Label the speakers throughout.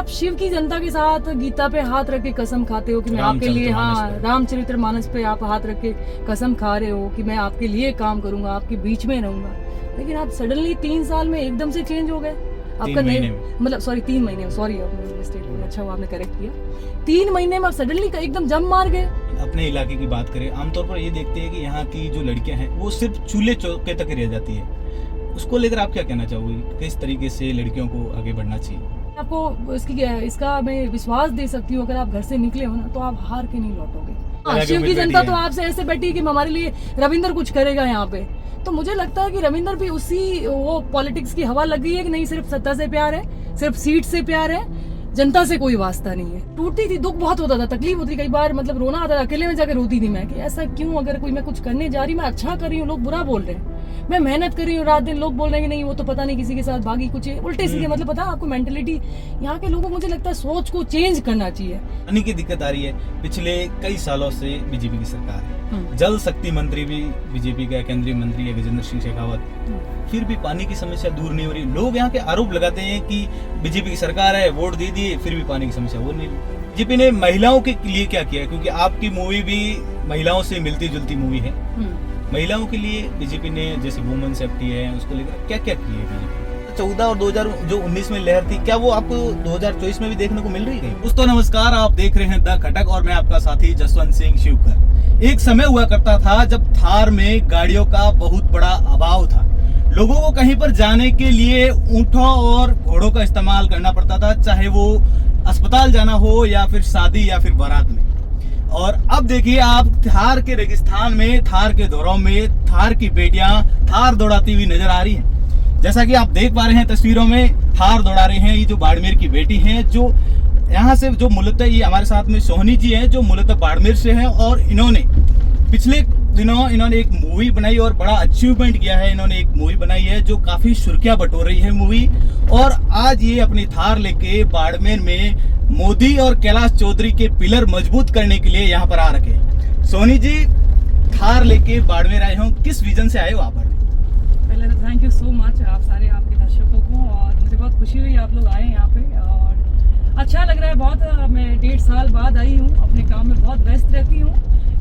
Speaker 1: शिव की जनता के साथ गीता पे हाथ रख के कसम खाते हो कि मैं आपके लिए, हाँ, रामचरितमानस पे आप हाथ रख के कसम खा रहे हो कि मैं आपके लिए काम करूंगा, आपके बीच में रहूंगा, लेकिन आप सडनली 3 साल में एकदम से चेंज हो गए। आपका नहीं, मतलब सॉरी 3 महीने में, सॉरी मिस्टेक, अच्छा हुआ आपने करेक्ट किया। 3 महीने में आप सडनली एकदम जम मार गए।
Speaker 2: अपने इलाके की बात करें, आमतौर पर ये देखते हैं कि यहाँ की जो लड़कियां हैं वो सिर्फ चूल्हे चौके तक रह जाती है। उसको लेकर आप क्या कहना चाहोगे, किस तरीके से लड़कियों को आगे बढ़ना चाहिए?
Speaker 1: आपको इसका मैं विश्वास दे सकती हूँ, अगर आप घर से निकले हो ना तो आप हार के नहीं लौटोगे। शिव की जनता तो आपसे ऐसे बैठी कि हमारे लिए रविंदर कुछ करेगा यहाँ पे, तो मुझे लगता है कि रविंदर भी उसी वो पॉलिटिक्स की हवा लग गई है कि नहीं, सिर्फ सत्ता से प्यार है, सिर्फ सीट से प्यार है, जनता से कोई वास्ता नहीं है। टूटती थी, दुख बहुत होता था, तकलीफ होती, कई बार मतलब रोना आता था, अकेले में जाकर रोती थी मैं कि ऐसा क्यों, अगर कोई मैं कुछ करने जा रही, मैं अच्छा कर रही हूँ, लोग बुरा बोल रहे हैं, मैं मेहनत कर रही हूँ रात दिन, लोग बोल रहे हैं कि नहीं वो तो पता नहीं किसी के साथ भागी, कुछ उल्टे सीधे, मतलब पता आपको मेंटेलिटी यहाँ के लोगों को, मुझे लगता है सोच को चेंज करना चाहिए।
Speaker 2: पानी की दिक्कत आ रही है, पिछले कई सालों से बीजेपी की सरकार है, जल शक्ति मंत्री भी बीजेपी का केंद्रीय मंत्री है गजेंद्र सिंह शेखावत, फिर भी पानी की समस्या दूर नहीं हो रही। लोग यहाँ के आरोप लगाते हैं कि बीजेपी की सरकार है, वोट दे दिए, फिर भी पानी की समस्या वो नहीं। बीजेपी ने महिलाओं के लिए क्या किया, क्योंकि आपकी मूवी भी महिलाओं से मिलती जुलती मूवी है, महिलाओं के लिए बीजेपी ने जैसे वुमेन सेफ्टी है उसको लेकर क्या क्या किए बीजेपी? 14 और 2019 में लहर थी, क्या वो आपको 2024 में भी देखने को मिल रही है? दोस्तों नमस्कार, आप देख रहे हैं द खटक और मैं आपका साथी जसवंत सिंह शिवकर। एक समय हुआ करता था जब थार में गाड़ियों का बहुत बड़ा अभाव था, लोगों को कहीं पर जाने के लिए ऊंटों और घोड़ों का इस्तेमाल करना पड़ता था, चाहे वो अस्पताल जाना हो या फिर शादी या फिर बारात में। और अब देखिए आप थार के रेगिस्तान में, थार के दौरों में थार की बेटियां थार दौड़ाती हुई नजर आ रही हैं। जैसा कि आप देख पा रहे हैं तस्वीरों में, थार दौड़ा रहे हैं ये जो बाड़मेर की बेटी हैं, जो यहाँ से जो मूलतः ये हमारे साथ में सोहनी जी हैं जो मूलतः बाड़मेर से हैं, और इन्होंने पिछले दिनों इन्होंने एक मूवी बनाई और बड़ा अचीवमेंट किया है। इन्होंने एक मूवी बनाई है जो काफी सुर्खियां बटोर रही है मूवी, और आज ये अपनी थार लेके बाड़मेर में मोदी और कैलाश चौधरी के पिलर मजबूत करने के लिए यहाँ पर आ रखे हैं। सोनी जी थार लेके बाड़मेर आए हो, किस विजन से आए हो आप?
Speaker 1: पहले तो थैंक यू सो मच आप सारे, आपके दर्शकों को, और मुझे बहुत खुशी हुई आप लोग आए यहाँ पे, और अच्छा लग रहा है बहुत। मैं 1.5 साल बाद आई हूँ, अपने काम में बहुत व्यस्त रहती हूँ,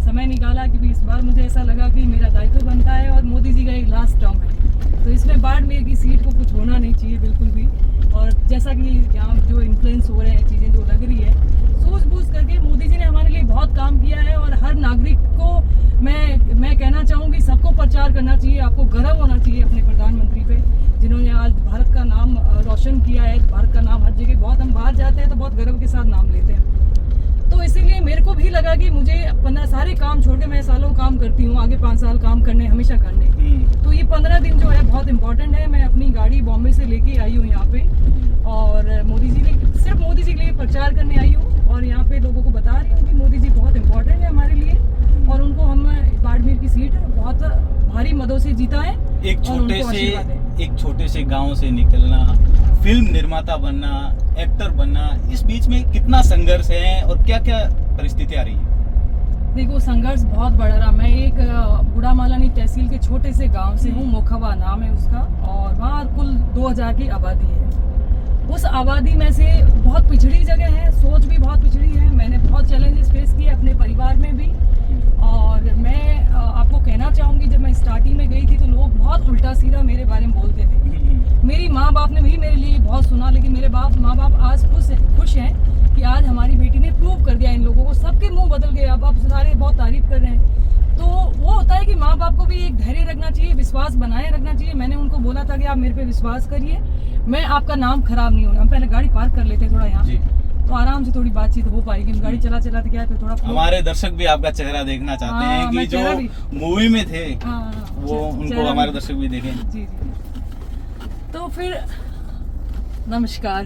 Speaker 1: समय निकाला क्योंकि इस बार मुझे ऐसा लगा कि मेरा दायित्व बनता है और मोदी जी का एक लास्ट टर्म है, तो इसमें बाड़मेर की सीट को कुछ होना नहीं चाहिए बिल्कुल भी। और जैसा कि यहाँ जो इन्फ्लुएंस हो रहे हैं, चीज़ें जो लग रही है, सूझबूझ करके मोदी जी ने हमारे लिए बहुत काम किया है, और हर नागरिक को मैं कहना चाहूँगी सबको प्रचार करना चाहिए, आपको गर्व होना चाहिए अपने प्रधानमंत्री पे, जिन्होंने आज भारत का नाम रोशन किया है। भारत का नाम हर जगह, बहुत हम बाहर जाते हैं तो बहुत गर्व के साथ नाम लेते हैं, तो इसीलिए मेरे को भी लगा कि मुझे 15 सारे काम छोड़ के, मैं सालों काम करती हूँ, आगे 5 साल काम करने, हमेशा करने, तो ये 15 दिन जो है बहुत इंपॉर्टेंट है। मैं अपनी गाड़ी बॉम्बे से लेके आई हूँ यहाँ पे, और मोदी जी ने, सिर्फ मोदी जी के लिए प्रचार करने आई हूँ, और यहाँ पे लोगों को बता रही हूँ कि मोदी जी बहुत इंपॉर्टेंट है हमारे लिए, और उनको हम बाड़मेर की सीट बहुत भारी मदों से जीता है।
Speaker 2: एक छोटे से गांव से निकलना, फिल्म निर्माता बनना, एक्टर बनना, इस बीच में कितना संघर्ष है और क्या क्या परिस्थिति आ रही है?
Speaker 1: देखो संघर्ष बहुत बड़ा रहा। मैं एक गुड़ामालानी तहसील के छोटे से गांव से हूँ, मोखवा नाम है उसका, और वहाँ कुल 2000 की आबादी है। उस आबादी में से बहुत पिछड़ी जगह है, सोच भी बहुत पिछड़ी है, मैंने बहुत चैलेंजेस फेस किए अपने परिवार में भी, और मैं आपको कहना चाहूँगी जब मैं स्टार्टिंग में गई थी तो लोग बहुत उल्टा सीधा मेरे बारे में बोलते थे। मेरी माँ बाप ने भी मेरे लिए बहुत सुना, लेकिन मेरे माँ बाप आज खुश हैं कि आज हमारी बेटी ने प्रूव कर दिया इन लोगों को, सबके मुंह बदल गए, अब आप सारे बहुत तारीफ कर रहे हैं। तो वो होता है कि माँ बाप को भी एक धैर्य रखना चाहिए, विश्वास बनाए रखना चाहिए। मैंने उनको बोला था कि आप मेरे पे विश्वास करिए, मैं आपका नाम खराब नहीं होना। हम पहले गाड़ी पार्क कर लेते थोड़ा यहाँ, तो आराम से थोड़ी बातचीत हो पाएगी। गाड़ी चला तो क्या है, फिर थोड़ा
Speaker 2: हमारे दर्शक भी आपका चेहरा देखना चाहते हैं कि जो मूवी में थे वो उनको हमारे दर्शक भी देखें।
Speaker 1: जी। तो फिर नमस्कार।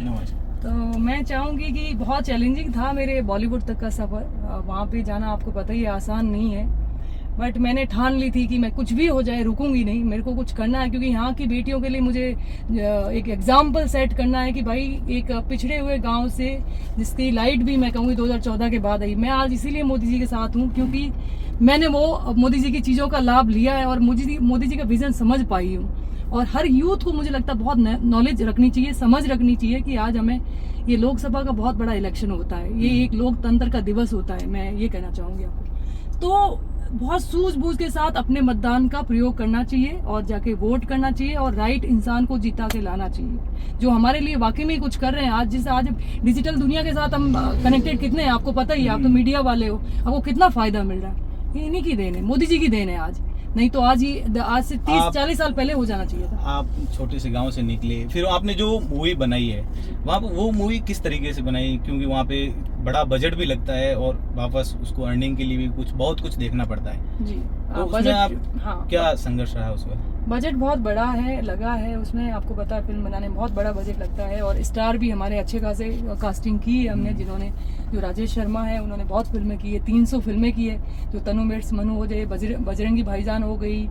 Speaker 1: तो मैं चाहूँगी कि बहुत चैलेंजिंग था मेरे बॉलीवुड तक का सफ़र, वहाँ पे जाना आपको पता ही आसान नहीं है, बट मैंने ठान ली थी कि मैं कुछ भी हो जाए रुकूंगी नहीं, मेरे को कुछ करना है, क्योंकि यहाँ की बेटियों के लिए मुझे एक एग्जाम्पल सेट करना है कि भाई एक पिछड़े हुए गांव से, जिसकी लाइट भी मैं कहूँगी 2014 के बाद आई। मैं आज इसीलिए मोदी जी के साथ हूँ क्योंकि मैंने वो मोदी जी की चीज़ों का लाभ लिया है और मोदी जी का विजन समझ पाई हूँ। और हर यूथ को मुझे लगता है बहुत नॉलेज रखनी चाहिए, समझ रखनी चाहिए कि आज हमें ये लोकसभा का बहुत बड़ा इलेक्शन होता है, ये एक लोकतंत्र का दिवस होता है, मैं ये कहना चाहूँगी आपको। तो बहुत सूझबूझ के साथ अपने मतदान का प्रयोग करना चाहिए और जाके वोट करना चाहिए और राइट इंसान को जीता के लाना चाहिए जो हमारे लिए वाकई में कुछ कर रहे हैं। आज डिजिटल दुनिया के साथ हम कनेक्टेड कितने हैं आपको पता ही है, आप तो मीडिया वाले हो, आपको कितना फायदा मिल रहा है। ये इन्हीं की देन है, मोदी जी की देन है आज, नहीं तो आज से 30-40 साल पहले हो जाना चाहिए था।
Speaker 2: आप छोटे से गांव से निकले, फिर आपने जो मूवी बनाई है वहाँ पे वो मूवी किस तरीके से बनाई, क्योंकि वहाँ पे बड़ा बजट भी लगता है और वापस उसको अर्निंग के लिए भी बहुत कुछ देखना पड़ता है
Speaker 1: जी।
Speaker 2: तो उसमें आप क्या संघर्ष रहा उसमें?
Speaker 1: बजट बहुत बड़ा है, लगा है उसमें, आपको पता है फिल्म बनाने में बहुत बड़ा बजट लगता है और स्टार भी हमारे अच्छे खासे कास्टिंग की है हमने, जिन्होंने जो राजेश शर्मा है उन्होंने बहुत फिल्में की है, 300 फिल्में की है, जो तनु मेट्स मनु हो जाए, बजरंगी भाईजान हो गई,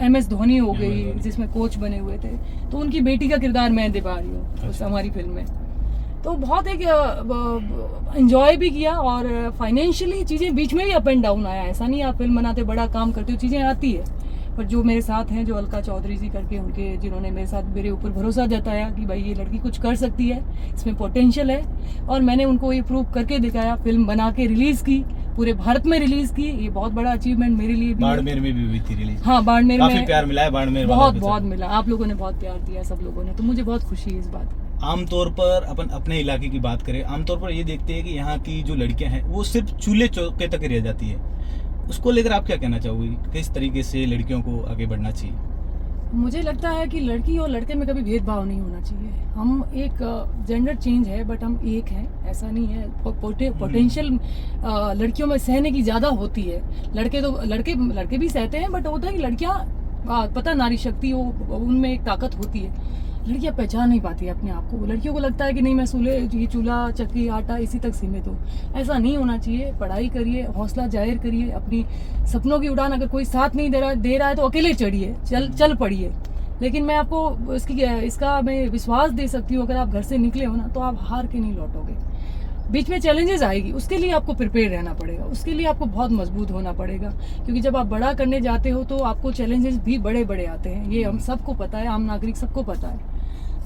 Speaker 1: MS धोनी हो गई जिसमें कोच बने हुए थे, तो उनकी बेटी का किरदार मैं निभा रही हूँ उस हमारी फिल्म में। तो बहुत एक एंजॉय भी किया और फाइनेंशियली चीज़ें बीच में भी अप एंड डाउन आया, ऐसा नहीं आप फिल्म बनाते बड़ा काम करते हो, चीज़ें आती है। पर जो मेरे साथ हैं, जो अलका चौधरी जी करके उनके, जिन्होंने मेरे ऊपर भरोसा जताया कि भाई ये लड़की कुछ कर सकती है, इसमें पोटेंशियल है, और मैंने उनको ये प्रूव करके दिखाया, फिल्म बना के रिलीज की, पूरे भारत में रिलीज की, ये बहुत बड़ा अचीवमेंट मेरे लिए भी।
Speaker 2: बाड़मेर में भी हुई थी रिलीज।
Speaker 1: हाँ, बाड़मेर में
Speaker 2: काफी प्यार मिला है, बाड़मेर
Speaker 1: बहुत मिला, आप लोगों ने बहुत प्यार दिया सब लोगों ने, तो मुझे बहुत खुशी है इस बात।
Speaker 2: आमतौर पर अपन अपने इलाके की बात करें, आमतौर पर ये देखते हैं कि यहाँ की जो लड़कियां हैं वो सिर्फ चूल्हे चौके तक रह जाती है, उसको लेकर आप क्या कहना चाहोगे, किस तरीके से लड़कियों को आगे बढ़ना चाहिए?
Speaker 1: मुझे लगता है कि लड़की और लड़के में कभी भेदभाव नहीं होना चाहिए। हम एक जेंडर चेंज है बट हम एक हैं, ऐसा नहीं है। पोटेंशियल लड़कियों में सहने की ज़्यादा होती है, लड़के भी सहते हैं, बट होता है कि लड़कियां पता नारी शक्ति हो, उनमें एक ताकत होती है, लड़कियां पहचान नहीं पाती है अपने आप को। लड़कियों को लगता है कि नहीं मैं चूल्हा चक्की आटा इसी तक सीमित हूँ, ऐसा नहीं होना चाहिए। पढ़ाई करिए, हौसला जाहिर करिए, अपनी सपनों की उड़ान अगर कोई साथ नहीं दे रहा है तो अकेले चढ़िए, चल पड़िए। लेकिन मैं आपको इसका मैं विश्वास दे सकती हूँ, अगर आप घर से निकले हो ना तो आप हार के नहीं लौटोगे। बीच में चैलेंजेस आएगी, उसके लिए आपको प्रिपेयर रहना पड़ेगा, उसके लिए आपको बहुत मजबूत होना पड़ेगा, क्योंकि जब आप बड़ा करने जाते हो तो आपको चैलेंजेस भी बड़े बड़े आते हैं, ये हम सबको पता है, आम नागरिक सबको पता है।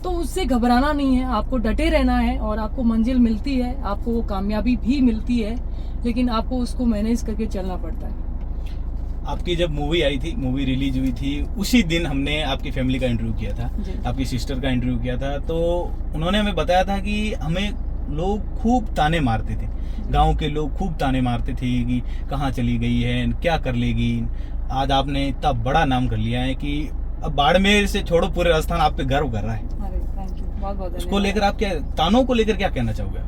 Speaker 1: तो उससे घबराना नहीं है, आपको डटे रहना है और आपको मंजिल मिलती है, आपको वो कामयाबी भी मिलती है, लेकिन आपको उसको मैनेज करके चलना पड़ता है।
Speaker 2: आपकी जब मूवी आई थी, मूवी रिलीज हुई थी, उसी दिन हमने आपकी फैमिली का इंटरव्यू किया था, आपकी सिस्टर का इंटरव्यू किया था, तो उन्होंने हमें बताया था कि हमें लोग खूब ताने मारते थे, गांव के लोग खूब ताने मारते थे कि कहाँ चली गई है, क्या कर लेगी। आज आपने इतना बड़ा नाम कर लिया है कि अब बाड़मेर से छोड़ो, पूरे राजस्थान आप पे गर्व कर रहा है।
Speaker 1: अरे थैंक यू, बहुत बहुत।
Speaker 2: उसको लेकर आप क्या, तानों को लेकर क्या कहना चाहोगे?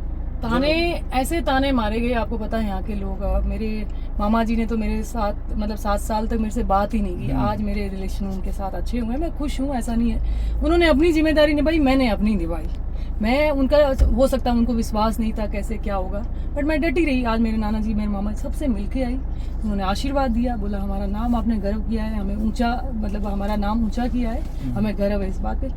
Speaker 1: ताने, ऐसे ताने मारे गए, आपको पता है यहाँ के लोग, मेरे मामा जी ने तो मेरे साथ मतलब 7 साल तक मेरे से बात ही नहीं की। आज मेरे रिलेशन उनके साथ अच्छे हुए, मैं खुश हूँ, ऐसा नहीं है। उन्होंने अपनी जिम्मेदारी निभाई, मैंने अपनी निभाई। मैं उनका हो सकता है उनको विश्वास नहीं था कैसे क्या होगा, बट मैं डटी रही। आज मेरे नाना जी, मेरे मामा सबसे मिलके आई, उन्होंने आशीर्वाद दिया, बोला हमारा नाम आपने गर्व किया है, हमें ऊंचा मतलब हमारा नाम ऊंचा किया है, हमें गर्व है इस बात पे।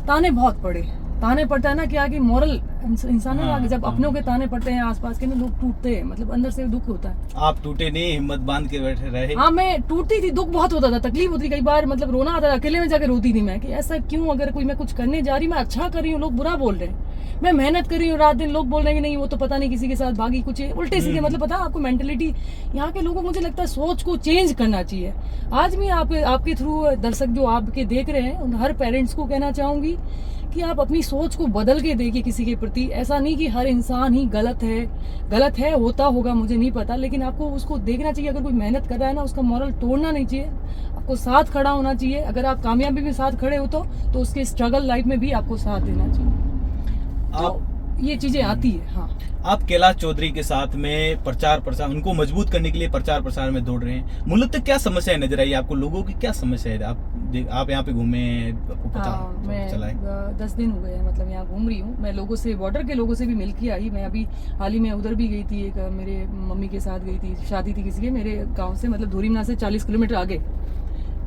Speaker 1: ताने बहुत पड़े, ताने पड़ता है ना क्या कि मॉरल इंसान है, जब अपनों के ताने पड़ते हैं आसपास के ना, लोग टूटते हैं, मतलब अंदर से दुख होता है।
Speaker 2: आप टूटे नहीं, हिम्मत बांध के बैठे रहे।
Speaker 1: हाँ, मैं टूटती थी, दुख बहुत होता था, तकलीफ होती थी, कई बार मतलब रोना आता था, अकेले में जाकर रोती थी मैं कि ऐसा क्यों, अगर कोई मैं कुछ करने जा रही, मैं अच्छा कर रही हूँ, लोग बुरा बोल रहे हैं, मैं मेहनत कर रही हूँ रात दिन, लोग बोल रहे हैं कि नहीं वो तो पता नहीं किसी के साथ भागी, कुछ उल्टे सीधे, मतलब पता आपको मेंटलिटी यहाँ के लोगों को, मुझे लगता है सोच को चेंज करना चाहिए। आज भी आपके थ्रू दर्शक जो आपके देख रहे हैं, उन हर पेरेंट्स को कहना चाहूंगी कि आप अपनी सोच को बदल के देखिए किसी के प्रति। ऐसा नहीं कि हर इंसान ही गलत है, होता होगा मुझे नहीं पता, लेकिन आपको उसको देखना चाहिए। अगर कोई मेहनत कर रहा है ना, उसका मॉरल तोड़ना नहीं चाहिए, आपको साथ खड़ा होना चाहिए। अगर आप कामयाबी में साथ खड़े हो तो उसके स्ट्रगल लाइफ में भी आपको साथ देना चाहिए। तो ये चीजें आती है। हाँ,
Speaker 2: आप कैलाश चौधरी के साथ में प्रचार उनको मजबूत करने के लिए प्रचार प्रसार में दौड़ रहे हैं, मूलतः क्या समस्या नजर आई आपको, लोगों की क्या समस्या है? आप यहाँ पे घूमे, आपको पता चला है?
Speaker 1: 10 दिन हो गए हैं, मतलब यहाँ घूम रही हूँ मैं, लोगों से, बॉर्डर के लोगों से भी मिल के आई। मैं अभी हाल ही में उधर भी गई थी, एक मेरे मम्मी के साथ गई थी, शादी थी किसी के मेरे गाँव से, मतलब धूरीमना से 40 किलोमीटर आगे।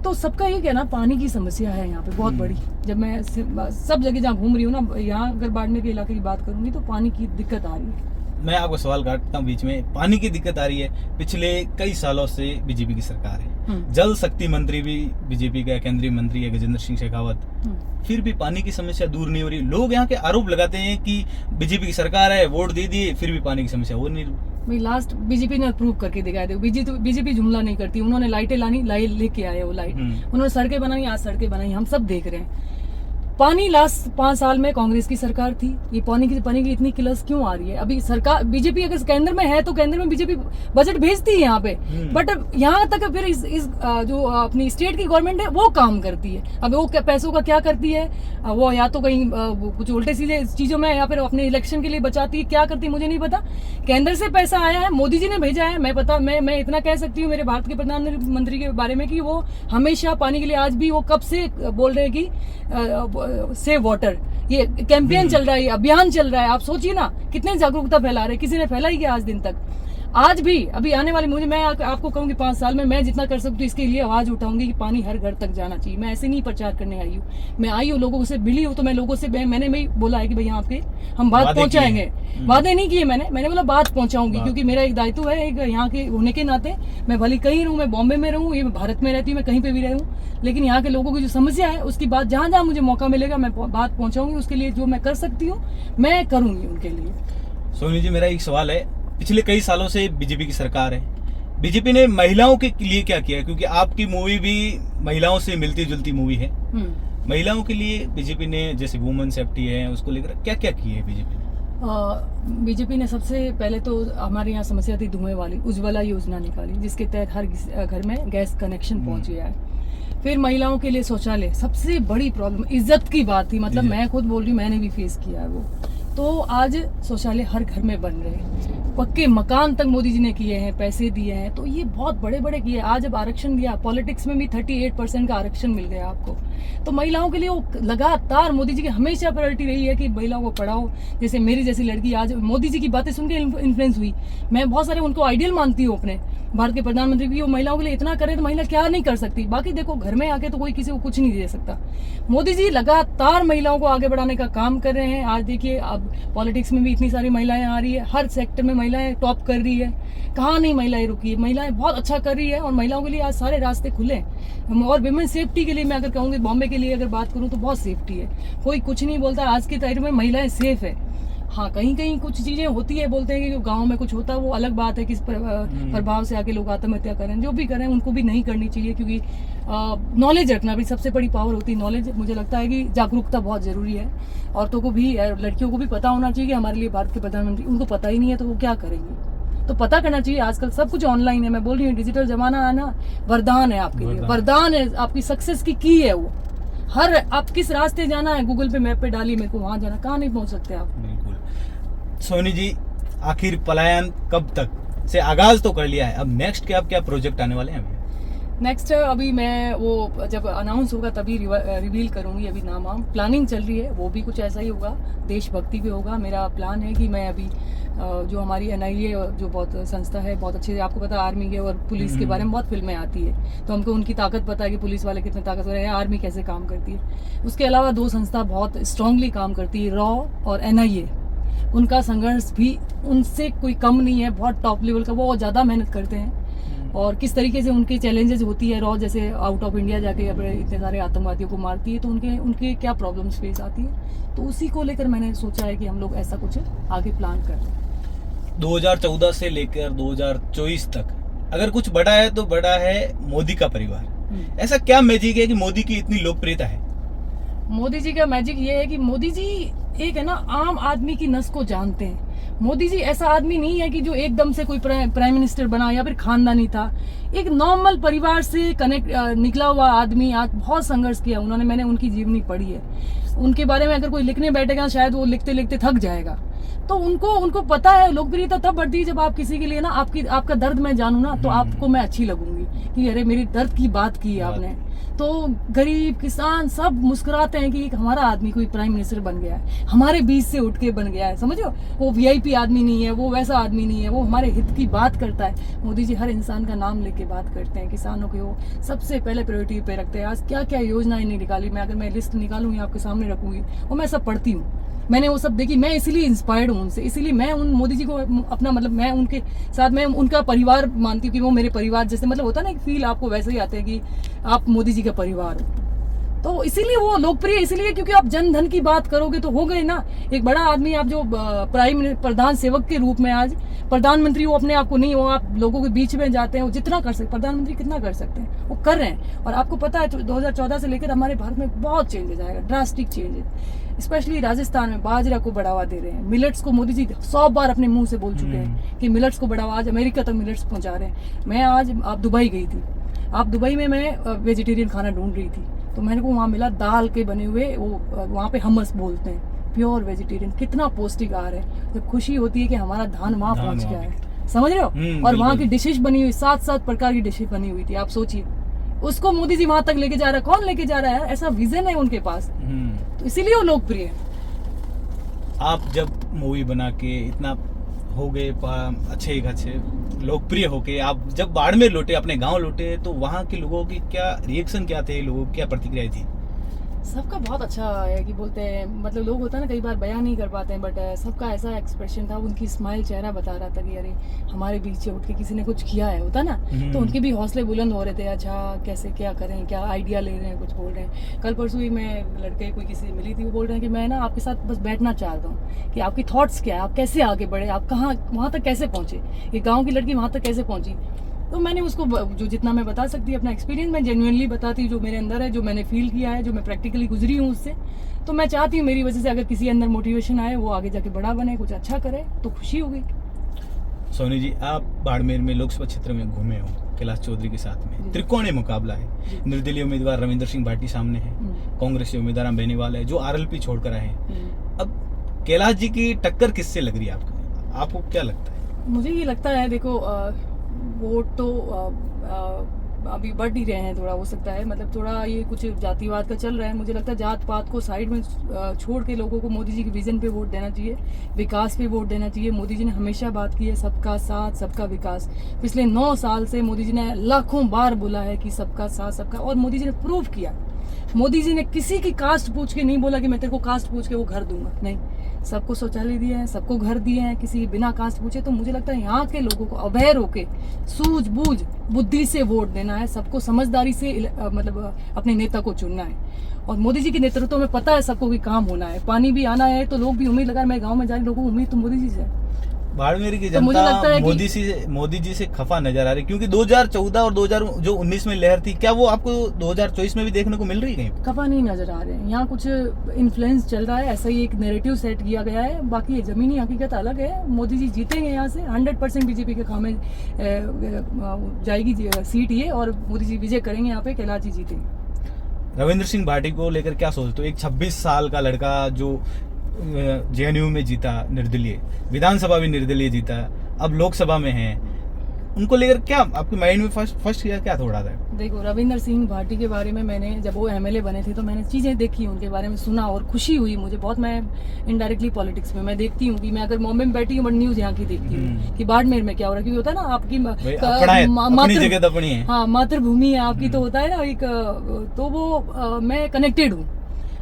Speaker 1: तो सबका ये कहना, पानी की समस्या है यहाँ पे बहुत बड़ी। जब मैं सब जगह जहाँ घूम रही हूँ ना, यहाँ अगर बाड़मेर के इलाके की बात करूंगी तो पानी की दिक्कत आ रही है।
Speaker 2: मैं आपको सवाल काटता हूँ बीच में। पानी की दिक्कत आ रही है, पिछले कई सालों से बीजेपी की सरकार है, जल शक्ति मंत्री भी बीजेपी का केंद्रीय मंत्री है गजेंद्र सिंह शेखावत, फिर भी पानी की समस्या दूर नहीं हो रही। लोग यहाँ के आरोप लगाते हैं कि बीजेपी की सरकार है, वोट दे दिए, फिर भी पानी की समस्या हो नहीं रही।
Speaker 1: भाई लास्ट बीजेपी ने प्रूव करके दिखाया दे। बीजेपी जुमला नहीं करती। उन्होंने लाइटें लानी, लाइट लेके आए वो लाइट, उन्होंने सड़कें बनाई, आज सड़कें बनाई, हम सब देख रहे हैं। पानी लास्ट 5 साल में कांग्रेस की सरकार थी, ये पानी की इतनी किलस क्यों आ रही है? अभी सरकार बीजेपी अगर केंद्र में है तो केंद्र में बीजेपी बजट भेजती है यहाँ पे, बट यहाँ तक फिर इस जो अपनी स्टेट की गवर्नमेंट है वो काम करती है। अब वो पैसों का क्या करती है, वो या तो कहीं कुछ उल्टे सीधे चीजों में, या फिर अपने इलेक्शन के लिए बचाती है, क्या करती है मुझे नहीं पता। केंद्र से पैसा आया है, मोदी जी ने भेजा है। मैं इतना कह सकती हूँ मेरे भारत के प्रधानमंत्री के बारे में कि वो हमेशा पानी के लिए, आज भी वो कब से बोल रहे हैं कि सेव वाटर, ये कैंपेन चल रहा है, अभियान चल रहा है। आप सोचिए ना कितने जागरूकता फैला रहे, किसी ने फैलाई क्या आज दिन तक? आज भी अभी आने वाले मैं आपको कहूंगी 5 साल में मैं जितना कर सकती हूँ इसके लिए आवाज उठाऊंगी कि पानी हर घर तक जाना चाहिए। मैं ऐसे नहीं प्रचार करने आई हूँ, मैं आई हूँ लोगों से मिली हूँ, तो मैं लोगों से मैंने भी बोला है कि भाई यहाँ पे हम बात पहुंचाएंगे। वादे नहीं किए मैंने बोला बात पहुंचाऊंगी, क्योंकि मेरा एक दायित्व है, एक यहाँ के होने के नाते। मैं भले कहीं रहूँ, मैं बॉम्बे में रहूँ, ये भारत में रहती हूँ, मैं कहीं पे भी रहूँ, लेकिन यहाँ के लोगों की जो समस्या है उसकी बात जहाँ जहाँ मुझे मौका मिलेगा मैं बात पहुंचाऊंगी। उसके लिए जो मैं कर सकती हूँ मैं करूंगी उनके लिए।
Speaker 2: सोनी जी, मेरा एक सवाल है, पिछले कई सालों से बीजेपी की सरकार है, बीजेपी ने महिलाओं के लिए क्या किया? क्योंकि आपकी मूवी भी महिलाओं से मिलती जुलती मूवी है। महिलाओं के लिए बीजेपी ने, जैसे वुमेन सेफ्टी है, उसको लेकर क्या क्या किए है बीजेपी ने?
Speaker 1: बीजेपी ने सबसे पहले तो हमारे यहाँ समस्या थी धुएं वाली, उज्ज्वला योजना निकाली, जिसके तहत हर घर में गैस कनेक्शन पहुंच गया है। फिर महिलाओं के लिए शौचालय, सबसे बड़ी प्रॉब्लम इज्जत की बात थी, मतलब मैं खुद बोल रही हूँ, मैंने भी फेस किया है वो। तो आज शौचालय हर घर में बन रहे हैं, पक्के मकान तक मोदी जी ने किए हैं, पैसे दिए हैं, तो ये बहुत बड़े बड़े किए। आज अब आरक्षण दिया, पॉलिटिक्स में भी 38% का आरक्षण मिल गया आपको। तो महिलाओं के लिए वो लगातार मोदी जी की हमेशा प्रायोरिटी रही है कि महिलाओं को पढ़ाओ। जैसे मेरी जैसी लड़की आज मोदी जी की बातें सुन के इन्फ्लुएंस हुई, मैं बहुत सारे उनको आइडियल मानती हूँ अपने भारत के प्रधानमंत्री भी। वो महिलाओं के लिए इतना करे तो महिला क्या नहीं कर सकती। बाकी देखो घर में आके तो कोई किसी को कुछ नहीं दे सकता। मोदी जी लगातार महिलाओं को आगे बढ़ाने का काम कर रहे हैं। आज देखिए अब पॉलिटिक्स में भी इतनी सारी महिलाएं आ रही है, हर सेक्टर में महिलाएं टॉप कर रही है, कहाँ नहीं महिलाएं रुकी है, महिलाएं बहुत अच्छा कर रही है। और महिलाओं के लिए आज सारे रास्ते खुले हैं। और विमेन सेफ्टी के लिए मैं अगर कहूँगी, बॉम्बे के लिए अगर बात करूँ तो बहुत सेफ्टी है, कोई कुछ नहीं बोलता। आज के टाइम में महिलाएं सेफ है। हाँ, कहीं कहीं कुछ चीजें होती है, बोलते हैं कि गांव में कुछ होता है, वो अलग बात है, किस प्रभाव से आके लोग आत्महत्या करें, जो भी करें उनको भी नहीं करनी चाहिए। क्योंकि नॉलेज रखना भी सबसे बड़ी पावर होती है, नॉलेज। मुझे लगता है कि जागरूकता बहुत जरूरी है। औरतों को भी, लड़कियों को भी पता होना चाहिए कि हमारे लिए भारत के प्रधानमंत्री, उनको पता ही नहीं है तो वो क्या करेंगे। तो पता करना चाहिए। आजकल सब कुछ ऑनलाइन है, मैं बोल रही हूँ डिजिटल जमाना आना वरदान है आपके लिए, वरदान है, आपकी सक्सेस की है वो। हर आप किस रास्ते जाना है, गूगल पे मैप पे डालिए, मेरे को वहां जाना, कहाँ नहीं पहुंच सकते आप।
Speaker 2: बिल्कुल। सोनी जी, आखिर पलायन कब तक से आगाज तो कर लिया है, अब नेक्स्ट क्या प्रोजेक्ट आने वाले हैं?
Speaker 1: नेक्स्ट अभी मैं वो जब अनाउंस होगा तभी रिवील करूंगी। अभी नाम प्लानिंग चल रही है, वो भी कुछ ऐसा ही होगा, देशभक्ति भी होगा। मेरा प्लान है कि मैं अभी जो हमारी NIA जो बहुत संस्था है, बहुत अच्छी, आपको पता है आर्मी के और पुलिस के बारे में बहुत फिल्में आती है, तो हमको उनकी ताकत पता है कि पुलिस वाले कितने ताकतवर है, आर्मी कैसे काम करती है। उसके अलावा 2 संस्था बहुत स्ट्रांगली काम करती है, रॉ और NIA। उनका संघर्ष भी उनसे कोई कम नहीं है, बहुत टॉप लेवल का, वो ज़्यादा मेहनत करते हैं। और किस तरीके से उनके चैलेंजेस होती है, रॉ जैसे आउट ऑफ इंडिया जाके इतने सारे आतंकवादियों को मारती है, तो उनके क्या प्रॉब्लम्स फेस आती है, तो उसी को लेकर मैंने सोचा है कि हम लोग ऐसा कुछ आगे प्लान कर रहे हैं।
Speaker 2: 2014 से लेकर 2024 तक अगर कुछ बड़ा है तो बड़ा है मोदी का परिवार। ऐसा क्या मैजिक है कि मोदी की इतनी लोकप्रियता है?
Speaker 1: मोदी जी का मैजिक ये है कि मोदी जी एक है ना, आम आदमी की नस को जानते हैं। मोदी जी ऐसा आदमी नहीं है कि जो एकदम से कोई प्राइम मिनिस्टर बना या फिर खानदानी था। एक नॉर्मल परिवार से निकला हुआ आदमी, आज बहुत संघर्ष किया उन्होंने। मैंने उनकी जीवनी पढ़ी है, उनके बारे में अगर कोई लिखने बैठेगा शायद वो लिखते लिखते थक जाएगा। तो उनको पता है लोकप्रियता तब बढ़ती है जब आप किसी के लिए ना आपका दर्द मैं जानूं ना, तो आपको मैं अच्छी लगूंगी कि अरे मेरी दर्द की बात की है आपने। तो गरीब किसान सब मुस्कुराते हैं कि हमारा आदमी कोई प्राइम मिनिस्टर बन गया है, हमारे बीच से उठ के बन गया है, समझो। वो वीआईपी आदमी नहीं है, वो वैसा आदमी नहीं है, वो हमारे हित की बात करता है। मोदी जी हर इंसान का नाम लेके बात करते हैं, किसानों के वो सबसे पहले प्रायोरिटी पे रखते हैं। आज क्या क्या योजनाएं नहीं निकाली, अगर मैं लिस्ट निकालूंगी आपके सामने रखूंगी, और मैं सब पढ़ती हूँ, मैंने वो सब देखी। मैं इसीलिए इंस्पायर्ड हूँ उनसे, इसीलिए मैं उन मोदी जी को अपना मतलब मैं उनके साथ मैं उनका परिवार मानती हूँ कि वो मेरे परिवार जैसे, मतलब होता है ना एक फील आपको वैसे ही आते हैं कि आप मोदी जी का परिवार हो। तो इसीलिए वो लोकप्रिय इसलिए क्योंकि आप जन धन की बात करोगे तो हो गए ना। एक बड़ा आदमी आप जो प्रधान सेवक के रूप में आज प्रधानमंत्री, वो अपने आप को नहीं, वो आप लोगों के बीच में जाते हैं, वो जितना कर सकते प्रधानमंत्री कितना कर सकते हैं वो कर रहे हैं। और आपको पता है 2014 से लेकर हमारे भारत में बहुत चेंजेस आएगा, ड्रास्टिक चेंजेस। स्पेशली राजस्थान में बाजरा को बढ़ावा दे रहे हैं, मिलेट्स को मोदी जी 100 बार अपने मुंह से बोल चुके हैं कि मिलेट्स को बढ़ावा, आज अमेरिका तक मिलेट्स पहुंचा रहे हैं। मैं आज आप दुबई गई थी, आप दुबई में मैं वेजिटेरियन खाना ढूंढ रही थी, तो मैंने को वहाँ मिला दाल के बने हुए, वो वहाँ पे हमस बोलते हैं, प्योर वेजिटेरियन, कितना पौष्टिक आहार है। जब खुशी होती है कि हमारा धान वहाँ पहुँच गया है, समझ रहे हो। और वहाँ की डिशेज बनी हुई 7 प्रकार की डिशेज बनी हुई थी, आप सोचिए उसको मोदी जी वहां तक लेके जा रहा है। कौन लेके जा रहा है? ऐसा विजन है उनके पास, तो इसीलिए वो लोकप्रिय है।
Speaker 2: आप जब मूवी बना के इतना हो गए अच्छे लोकप्रिय होके, आप जब बाड़मेर लौटे, अपने गांव लौटे, तो वहाँ के लोगों की क्या रिएक्शन क्या थे, लोगों की क्या प्रतिक्रिया थी?
Speaker 1: सबका बहुत अच्छा है कि बोलते हैं, मतलब लोग होता है ना कई बार बयान नहीं कर पाते हैं, बट सबका ऐसा एक्सप्रेशन था, उनकी स्माइल चेहरा बता रहा था कि अरे हमारे बीच से उठ के किसी ने कुछ किया है, होता ना, तो उनके भी हौसले बुलंद हो रहे थे। अच्छा कैसे क्या करें, क्या आइडिया ले रहे हैं, कुछ बोल रहे हैं। कल परसों ही मैं लड़के कोई किसी से मिली थी, वो बोल रहे हैं कि मैं ना आपके साथ बस बैठना चाहता हूँ कि आपकी थॉट्स क्या है, आप कैसे आगे बढ़े, आप कहाँ वहाँ तक कैसे पहुँचे, ये गाँव की लड़की वहाँ तक कैसे पहुँची। तो मैंने उसको जो जितना मैं बता सकती हूँ अपना एक्सपीरियंस मैं जेन्युइनली बताती हूँ, जो मेरे अंदर है, जो मैंने फील किया है, जो मैं प्रैक्टिकली गुजरी हूँ उससे। तो मैं चाहती हूँ मेरी वजह से अगर किसी अंदर मोटिवेशन आए, वो आगे जाके बड़ा बने, कुछ अच्छा करे, तो खुशी होगी।
Speaker 2: सोनी जी, आप बाड़मेर में लोकसभा क्षेत्र में घूमे हो कैलाश चौधरी के साथ में, त्रिकोणीय मुकाबला है, निर्दलीय उम्मीदवार रविंदर सिंह भाटी सामने है, कांग्रेस के उम्मीदवार बेनीवाल है जो आरएलपी छोड़कर आए हैं। अब कैलाश जी की टक्कर किससे लग रही है आपको क्या लगता है?
Speaker 1: मुझे ये लगता है, देखो वोट तो अभी बढ़ ही रहे हैं, थोड़ा हो सकता है, मतलब थोड़ा ये कुछ जातिवाद का चल रहा है। मुझे लगता है जात पात को साइड में छोड़ के लोगों को मोदी जी के विजन पे वोट देना चाहिए, विकास पे वोट देना चाहिए। मोदी जी ने हमेशा बात की है सबका साथ सबका विकास। पिछले 9 साल से मोदी जी ने लाखों बार बोला है कि सबका साथ सबका, और मोदी जी ने प्रूव किया। मोदी जी ने किसी की कास्ट पूछ के नहीं बोला कि मैं तेरे को कास्ट पूछ के वो घर दूंगा, नहीं, सबको शौचालय दिए हैं, सबको घर दिए हैं, किसी बिना कास्ट पूछे। तो मुझे लगता है यहाँ के लोगों को अवेयर होके सूझबूझ बुद्धि से वोट देना है, सबको समझदारी से मतलब अपने नेता को चुनना है। और मोदी जी के नेतृत्व में पता है सबको कि काम होना है, पानी भी आना है, तो लोग भी उम्मीद लगा, मैं गाँव में जा रही, लोगों को उम्मीद तो मोदी जी से है।
Speaker 2: बाड़मेर की जनता मोदी जी से खफा नजर आ रही, क्योंकि 2014 और 2019 में लहर थी, क्या वो आपको 2024 में भी देखने को मिल रही है?
Speaker 1: खफा नहीं नजर आ रहे हैं, यहाँ कुछ इन्फ्लुएंस चल रहा है, ऐसा ही एक नैरेटिव सेट किया गया है, बाकी ये जमीनी हकीकत अलग है। मोदी जी जीतेंगे यहाँ से 100% बीजेपी के खामे जाएगी सीट ये, और मोदी जी विजय करेंगे यहाँ पे, कैलाश जी जीतेंगे।
Speaker 2: रविंद्र सिंह भाटी को लेकर क्या सोचते हो? एक 26 साल का लड़का जो जेएनयू में जीता, निर्दलीय, विधानसभा भी निर्दलीय जीता, अब लोकसभा में है, उनको लेकर क्या आपके माइंड में फर्स्ट क्या थोड़ा था?
Speaker 1: देखो, रविंद्र सिंह भाटी के बारे में मैंने, जब वो एमएलए बने थे तो मैंने चीज़ें देखी, उनके बारे में सुना और खुशी हुई मुझे बहुत। मैं इनडायरेक्टली पॉलिटिक्स में मैं देखती हूँ कि मैं अगर बॉम्बे में बैठी हूँ बट न्यूज़ यहाँ की देखती हूँ कि बाड़मेर में क्या हो रहा है, क्योंकि होता है ना आपकी मातृभूमि है आपकी, तो होता है ना एक, तो वो मैं कनेक्टेड हूँ।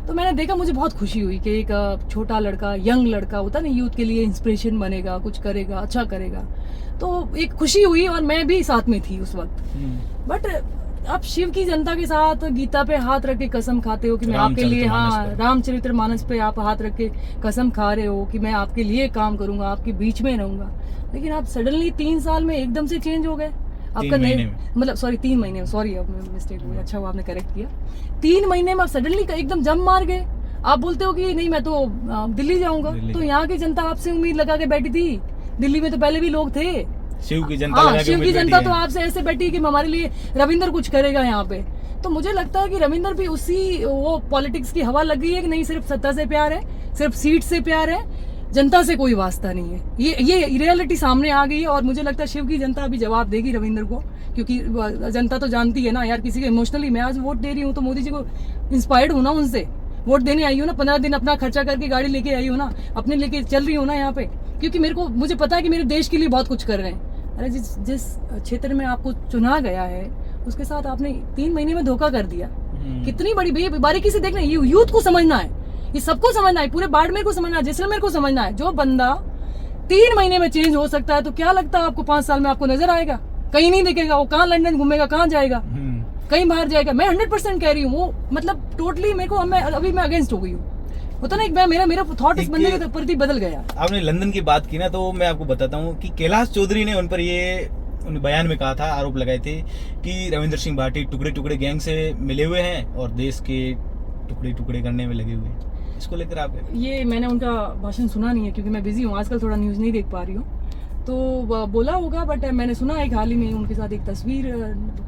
Speaker 1: तो मैंने देखा, मुझे बहुत खुशी हुई कि एक छोटा लड़का, यंग लड़का होता है ना, यूथ के लिए इंस्पिरेशन बनेगा, कुछ करेगा, अच्छा करेगा, तो एक खुशी हुई। और मैं भी साथ में थी उस वक्त। बट आप शिव की जनता के साथ गीता पे हाथ रख के कसम खाते हो कि मैं आपके लिए, हाँ, रामचरितमानस पे आप हाथ रख के कसम खा रहे हो कि मैं आपके लिए काम करूंगा, आपके बीच में रहूंगा, लेकिन आप सडनली 3 साल में एकदम से चेंज हो गए। आपका नहीं, मतलब सॉरी 3 महीने में, सॉरी अब मिस्टेक हुई, अच्छा वो आपने करेक्ट किया। 3 महीने में आप सडनली एकदम जम मार गए। आप बोलते हो कि नहीं मैं तो दिल्ली जाऊंगा, तो यहाँ की जनता आपसे उम्मीद लगा के बैठी थी। दिल्ली में तो पहले भी लोग थे,
Speaker 2: शिव की जनता,
Speaker 1: शिव की जनता तो आपसे ऐसे बैठी कि हमारे लिए रविंदर कुछ करेगा यहाँ पे। तो मुझे लगता है कि रविंदर भी उसी वो पॉलिटिक्स की हवा लग गई है कि नहीं सिर्फ सत्ता से प्यार है, सिर्फ सीट से प्यार है, जनता से कोई वास्ता नहीं है। ये रियलिटी सामने आ गई है और मुझे लगता है शिव की जनता अभी जवाब देगी रविंद्र को, क्योंकि जनता तो जानती है ना यार, किसी को इमोशनली मैं आज वोट दे रही हूँ तो मोदी जी को इंस्पायर्ड हूँ ना, उनसे वोट देने आई हूँ ना, 15 दिन अपना खर्चा करके गाड़ी लेके आई हूँ ना, अपने लेके चल रही हूँ ना यहाँ पे, क्योंकि मुझे पता है कि मेरे देश के लिए बहुत कुछ कर रहे हैं। अरे जिस क्षेत्र में आपको चुना गया है उसके साथ आपने 3 महीने में धोखा कर दिया। कितनी बड़ी बारीकी से देखना, ये यूथ को समझना है, ये सबको समझना है, पूरे बाड़मेर को समझना है, जैसलमेर को समझना है। जो बंदा 3 महीने में चेंज हो सकता है तो क्या लगता है आपको 5 साल में आपको नजर आएगा? कहीं नहीं दिखेगा। वो कहाँ लंदन घूमेगा, कहाँ जाएगा, कहीं बाहर जाएगा। मैं 100% कह रही हूँ, वो मतलब टोटली मेरे को अभी मैं अगेंस्ट हो गई हूँ। होता ना, एक मेरा थॉट इस बंदे के प्रति बदल गया।
Speaker 2: आपने लंदन की बात की ना, तो मैं आपको बताता हूँ कि कैलाश चौधरी ने उन पर उन बयान में कहा था, आरोप लगाए थे कि रविंद्र सिंह भाटी टुकड़े टुकड़े गैंग से मिले हुए हैं और देश के टुकड़े टुकड़े करने में लगे हुए हैं। इसको लेकर आप
Speaker 1: ये मैंने उनका भाषण सुना नहीं है क्योंकि मैं बिजी हूँ आजकल, थोड़ा न्यूज़ नहीं देख पा रही हूँ, तो बोला होगा, बट मैंने सुना है हाल ही में उनके साथ एक तस्वीर,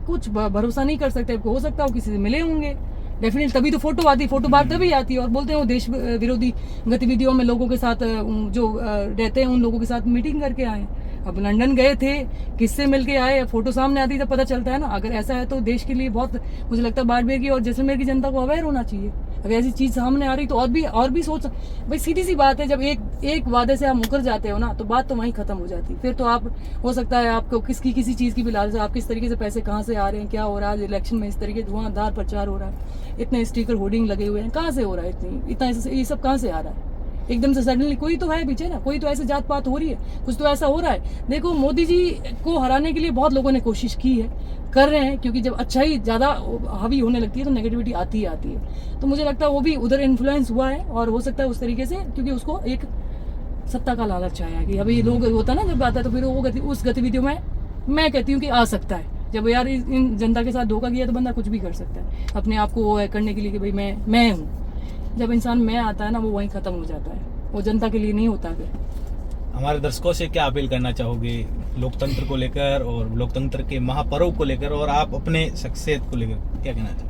Speaker 1: कुछ भरोसा नहीं कर सकते, हो सकता हो किसी से मिले होंगे डेफिनेटली, तभी तो फोटो आती, फोटो बाहर तभी आती है और बोलते हैं वो देश विरोधी गतिविधियों में लोगों के साथ जो रहते हैं उन लोगों के साथ मीटिंग करके आए। अब लंदन गए थे, किससे मिलके आए, फोटो सामने आती है तब पता चलता है ना। अगर ऐसा है तो देश के लिए बहुत, मुझे लगता है बाड़मेर की और जैसलमेर की जनता को अवेयर होना चाहिए। अगर ऐसी चीज सामने आ रही तो और भी सोच, भाई सीधी सी बात है, जब एक वादे से आप मुकर जाते हो ना तो बात तो वहीं खत्म हो जाती। फिर तो आप, हो सकता है आपको किसी चीज की भी लालच, आप किस तरीके से पैसे कहाँ से आ रहे हैं, क्या हो रहा है इलेक्शन में, इस तरीके धुआंधार प्रचार हो रहा है, इतने स्टिकर होर्डिंग लगे हुए हैं, कहाँ से हो रहा है, इतना ये सब कहाँ से आ रहा है एकदम से सडनली? कोई तो है पीछे ना, कोई तो ऐसे जात पात हो रही है, कुछ तो ऐसा हो रहा है। देखो मोदी जी को हराने के लिए बहुत लोगों ने कोशिश की है, कर रहे हैं, क्योंकि जब अच्छाई ज्यादा हावी होने लगती है तो नेगेटिविटी आती ही आती है। तो मुझे लगता है वो भी उधर इन्फ्लुएंस हुआ है और हो सकता है उस तरीके से, क्योंकि उसको एक सत्ता का लालच आया कि अभी लोग होता है ना जब आता है तो फिर वो उस गतिविधियों में मैं कहती हूँ कि आ सकता है। जब यार इन जनता के साथ धोखा किया तो बंदा कुछ भी कर सकता है अपने आप को वो करने के लिए कि भाई मैं हूँ। जब इंसान मैं आता है ना वो वहीं खत्म हो जाता है, वो जनता के लिए नहीं होता। फिर
Speaker 2: हमारे दर्शकों से क्या अपील करना चाहोगे लोकतंत्र को लेकर और लोकतंत्र के महापर्व को लेकर और आप अपने शख्सियत को लेकर क्या कहना चाहोगे?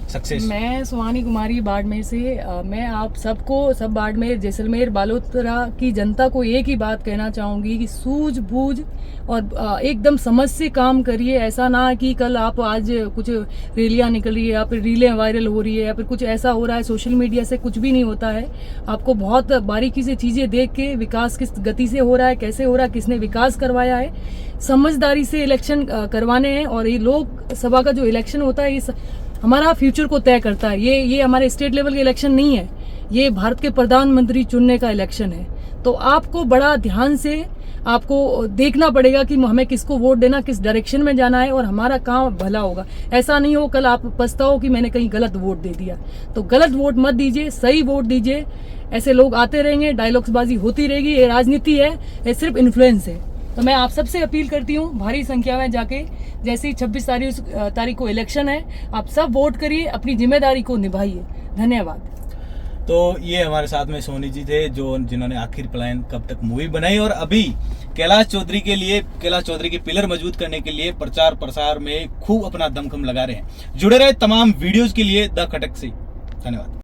Speaker 2: सक्सेस।
Speaker 1: मैं सुहानी कुमारी बाड़मेर से, मैं आप सबको, सब बाड़मेर जैसलमेर बालोतरा की जनता को एक ही बात कहना चाहूंगी कि सूझबूझ और एकदम समझ से काम करिए। ऐसा ना कि कल आप आज कुछ रैलियां निकल रही है या फिर रीलें वायरल हो रही है या फिर कुछ ऐसा हो रहा है, सोशल मीडिया से कुछ भी नहीं होता है। आपको बहुत बारीकी से चीजें देख के विकास किस गति से हो रहा है, कैसे हो रहा है, किसने विकास करवाया है, समझदारी से इलेक्शन करवाने हैं। और ये लोकसभा का जो इलेक्शन होता है ये हमारा फ्यूचर को तय करता है। ये हमारे स्टेट लेवल के इलेक्शन नहीं है, ये भारत के प्रधानमंत्री चुनने का इलेक्शन है। तो आपको बड़ा ध्यान से आपको देखना पड़ेगा कि हमें किसको वोट देना, किस डायरेक्शन में जाना है और हमारा कहाँ भला होगा। ऐसा नहीं हो कल आप पछताओ कि मैंने कहीं गलत वोट दे दिया। तो गलत वोट मत दीजिए, सही वोट दीजिए। ऐसे लोग आते रहेंगे, डायलॉग्सबाजी होती रहेगी, ये राजनीति है, ये सिर्फ इन्फ्लुएंस है। तो मैं आप सबसे अपील करती हूँ भारी संख्या में जाके, जैसे 26 तारीख को इलेक्शन है, आप सब वोट करिए, अपनी जिम्मेदारी को निभाइए। धन्यवाद।
Speaker 2: तो ये हमारे साथ में सोनी जी थे जिन्होंने आखिर प्लान कब तक मूवी बनाई और अभी कैलाश चौधरी के पिलर मजबूत करने के लिए प्रचार प्रसार में खूब अपना दमखम लगा रहे हैं। जुड़े रहे तमाम वीडियोस के लिए द खटक से। धन्यवाद।